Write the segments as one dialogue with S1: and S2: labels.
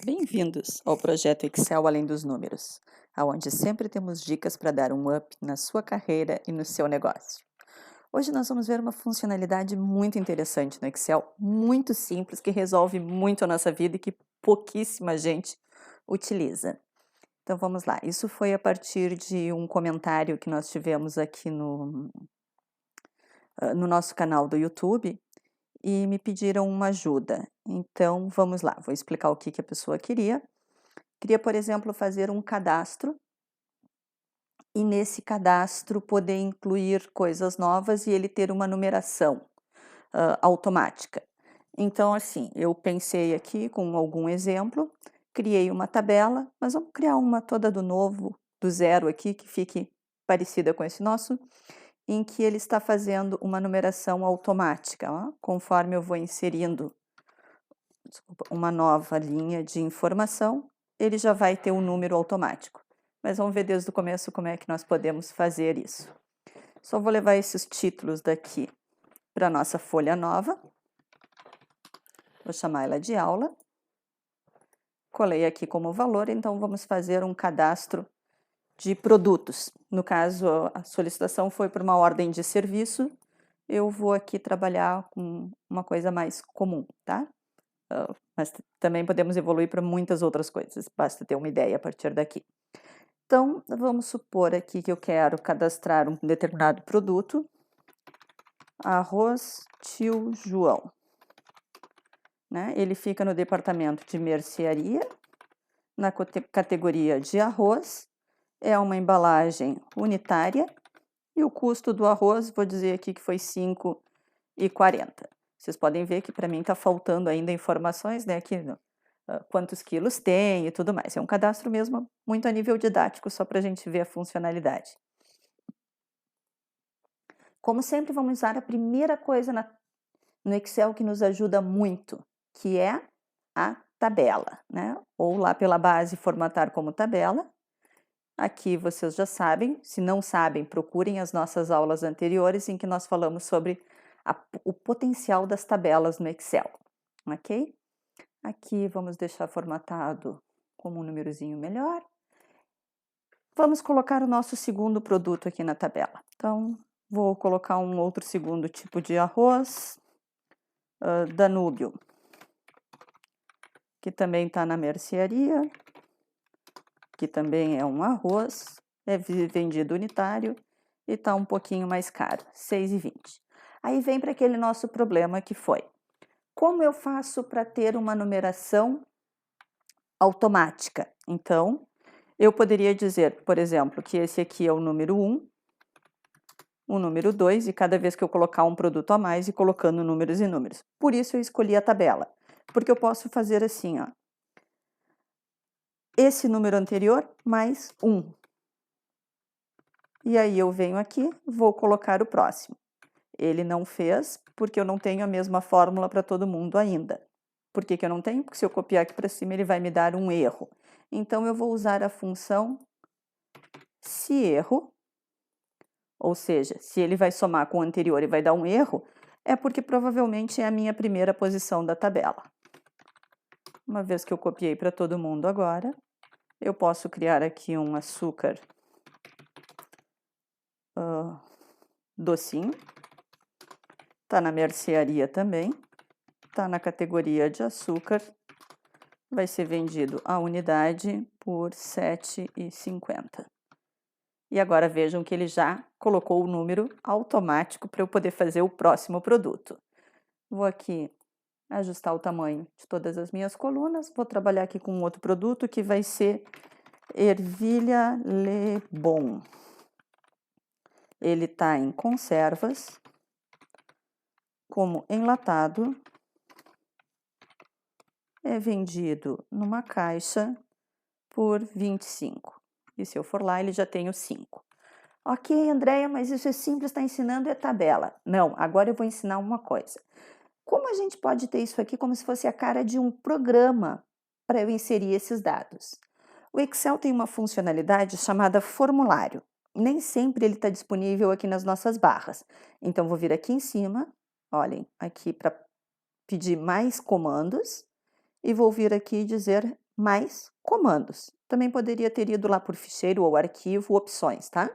S1: Bem-vindos ao projeto Excel Além dos Números, onde sempre temos dicas para dar um up na sua carreira e no seu negócio. Hoje nós vamos ver uma funcionalidade muito interessante no Excel, muito simples, que resolve muito a nossa vida e que pouquíssima gente utiliza. Então vamos lá, isso foi a partir de um comentário que nós tivemos aqui no nosso canal do YouTube e me pediram uma ajuda. Então vamos lá, vou explicar o que a pessoa queria. Queria, por exemplo, fazer um cadastro e nesse cadastro poder incluir coisas novas e ele ter uma numeração automática. Então, assim, eu pensei aqui com algum exemplo, criei uma tabela, mas vamos criar uma toda do novo, do zero aqui, que fique parecida com esse nosso, em que ele está fazendo uma numeração automática, ó, conforme eu vou inserindo uma nova linha de informação, ele já vai ter um número automático. Mas vamos ver desde o começo como é que nós podemos fazer isso. Só vou levar esses títulos daqui para a nossa folha nova. Vou chamar ela de aula. Colei aqui como valor, então vamos fazer um cadastro de produtos. No caso, a solicitação foi por uma ordem de serviço. Eu vou aqui trabalhar com uma coisa mais comum, tá? Mas também podemos evoluir para muitas outras coisas, basta ter uma ideia a partir daqui. Então, vamos supor aqui que eu quero cadastrar um determinado produto, arroz tio João. Né? Ele fica no departamento de mercearia, na categoria de arroz, é uma embalagem unitária e o custo do arroz, vou dizer aqui que foi R$ 5,40. Vocês podem ver que para mim está faltando ainda informações, né, aqui, quantos quilos tem e tudo mais. É um cadastro mesmo muito a nível didático, só para a gente ver a funcionalidade. Como sempre, vamos usar a primeira coisa no Excel que nos ajuda muito, que é a tabela, né? Ou lá pela base formatar como tabela. Aqui vocês já sabem, se não sabem, procurem as nossas aulas anteriores em que nós falamos sobre o potencial das tabelas no Excel, ok? Aqui vamos deixar formatado como um númerozinho melhor. Vamos colocar o nosso segundo produto aqui na tabela. Então, vou colocar um outro segundo tipo de arroz, Danúbio, que também está na mercearia, que também é um arroz, é vendido unitário e está um pouquinho mais caro, R$ 6,20. Aí vem para aquele nosso problema que foi, como eu faço para ter uma numeração automática? Então, eu poderia dizer, por exemplo, que esse aqui é o número 1, o número 2, e cada vez que eu colocar um produto a mais, e colocando números e números. Por isso eu escolhi a tabela, porque eu posso fazer assim, ó, esse número anterior mais 1. E aí eu venho aqui, vou colocar o próximo. Ele não fez, porque eu não tenho a mesma fórmula para todo mundo ainda. Por que eu não tenho? Porque se eu copiar aqui para cima, ele vai me dar um erro. Então, eu vou usar a função se erro, ou seja, se ele vai somar com o anterior e vai dar um erro, é porque provavelmente é a minha primeira posição da tabela. Uma vez que eu copiei para todo mundo agora, eu posso criar aqui um açúcar docinho. Está na mercearia também, está na categoria de açúcar, vai ser vendido a unidade por R$ 7,50. E agora vejam que ele já colocou o número automático para eu poder fazer o próximo produto. Vou aqui ajustar o tamanho de todas as minhas colunas, vou trabalhar aqui com outro produto que vai ser ervilha Le Bon. Ele está em conservas, como enlatado, é vendido numa caixa por 25. E se eu for lá, ele já tem o 5. Ok, Andréia, mas isso é simples, está ensinando é tabela. Não, agora eu vou ensinar uma coisa. Como a gente pode ter isso aqui como se fosse a cara de um programa para eu inserir esses dados? O Excel tem uma funcionalidade chamada formulário. Nem sempre ele está disponível aqui nas nossas barras. Então, vou vir aqui em cima, olhem, aqui para pedir mais comandos, e vou vir aqui e dizer mais comandos. Também poderia ter ido lá por ficheiro ou arquivo, opções, tá?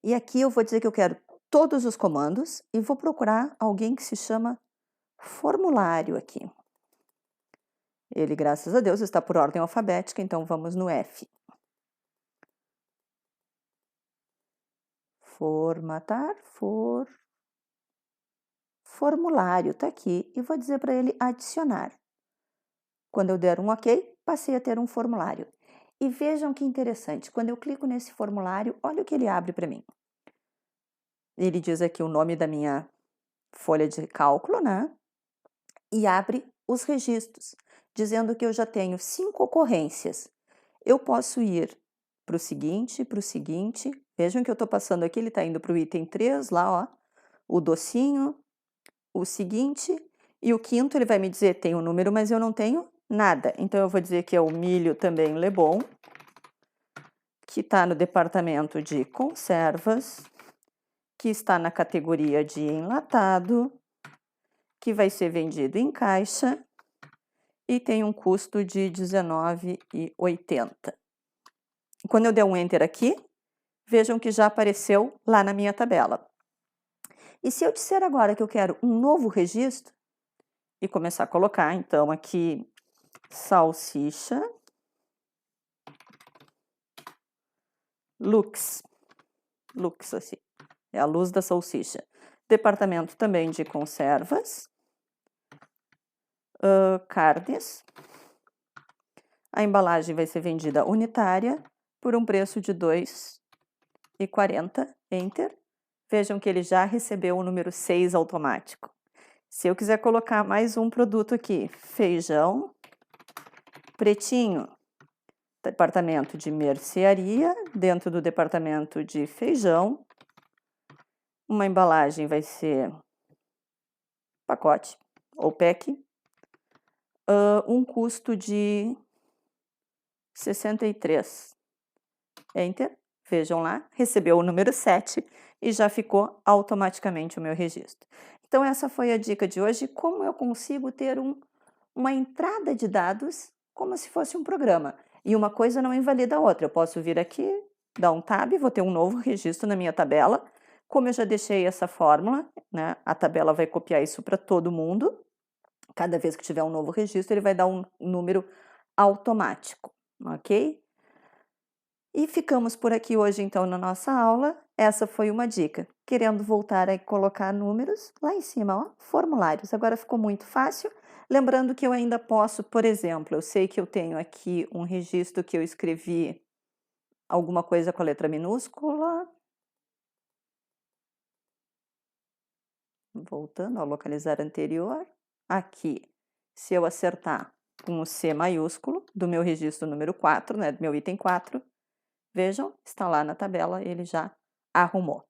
S1: E aqui eu vou dizer que eu quero todos os comandos e vou procurar alguém que se chama formulário aqui. Ele, graças a Deus, está por ordem alfabética, então vamos no F. Formatar, formulário, tá aqui. E vou dizer para ele adicionar. Quando eu der um OK, passei a ter um formulário. E vejam que interessante, quando eu clico nesse formulário, olha o que ele abre para mim. Ele diz aqui o nome da minha folha de cálculo, né? E abre os registros, dizendo que eu já tenho 5 ocorrências. Eu posso ir para o seguinte, vejam que eu estou passando aqui, ele está indo para o item 3, lá, ó, o docinho, o seguinte, e o quinto ele vai me dizer, tem um número, mas eu não tenho nada. Então, eu vou dizer que é o milho também Lebon, que está no departamento de conservas, que está na categoria de enlatado, que vai ser vendido em caixa e tem um custo de R$ 19,80. Quando eu der um Enter aqui, vejam que já apareceu lá na minha tabela. E se eu disser agora que eu quero um novo registro e começar a colocar, então, aqui, salsicha, Lux, assim, é a luz da salsicha. Departamento também de conservas, carnes. A embalagem vai ser vendida unitária por um preço de R$ 2,40, Enter. Vejam que ele já recebeu o número 6 automático. Se eu quiser colocar mais um produto aqui, feijão, pretinho, departamento de mercearia, dentro do departamento de feijão, uma embalagem vai ser pacote ou pack, um custo de 63. Enter, vejam lá, recebeu o número 7 e já ficou automaticamente o meu registro. Então, essa foi a dica de hoje, como eu consigo ter uma entrada de dados como se fosse um programa. E uma coisa não invalida a outra. Eu posso vir aqui, dar um tab, vou ter um novo registro na minha tabela. Como eu já deixei essa fórmula, né, a tabela vai copiar isso para todo mundo. Cada vez que tiver um novo registro, ele vai dar um número automático, ok? E ficamos por aqui hoje, então, na nossa aula. Essa foi uma dica. Querendo voltar a colocar números, lá em cima, ó, formulários. Agora ficou muito fácil. Lembrando que eu ainda posso, por exemplo, eu sei que eu tenho aqui um registro que eu escrevi alguma coisa com a letra minúscula. Voltando ao localizar anterior. Aqui, se eu acertar com o C maiúsculo do meu registro número 4, né, do meu item 4, vejam, está lá na tabela, ele já arrumou.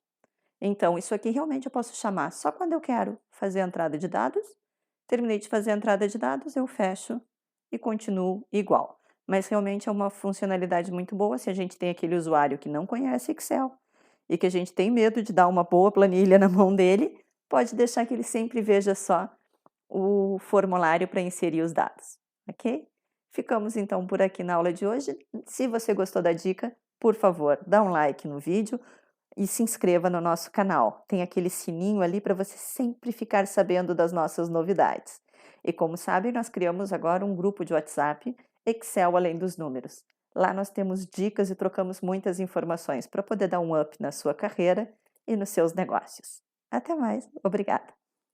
S1: Então, isso aqui realmente eu posso chamar só quando eu quero fazer a entrada de dados. Terminei de fazer a entrada de dados, eu fecho e continuo igual. Mas realmente é uma funcionalidade muito boa se a gente tem aquele usuário que não conhece Excel e que a gente tem medo de dar uma boa planilha na mão dele, pode deixar que ele sempre veja só o formulário para inserir os dados, ok? Ficamos então por aqui na aula de hoje. Se você gostou da dica, por favor, dá um like no vídeo e se inscreva no nosso canal. Tem aquele sininho ali para você sempre ficar sabendo das nossas novidades. E como sabem, nós criamos agora um grupo de WhatsApp, Excel Além dos Números. Lá nós temos dicas e trocamos muitas informações para poder dar um up na sua carreira e nos seus negócios. Até mais, obrigada!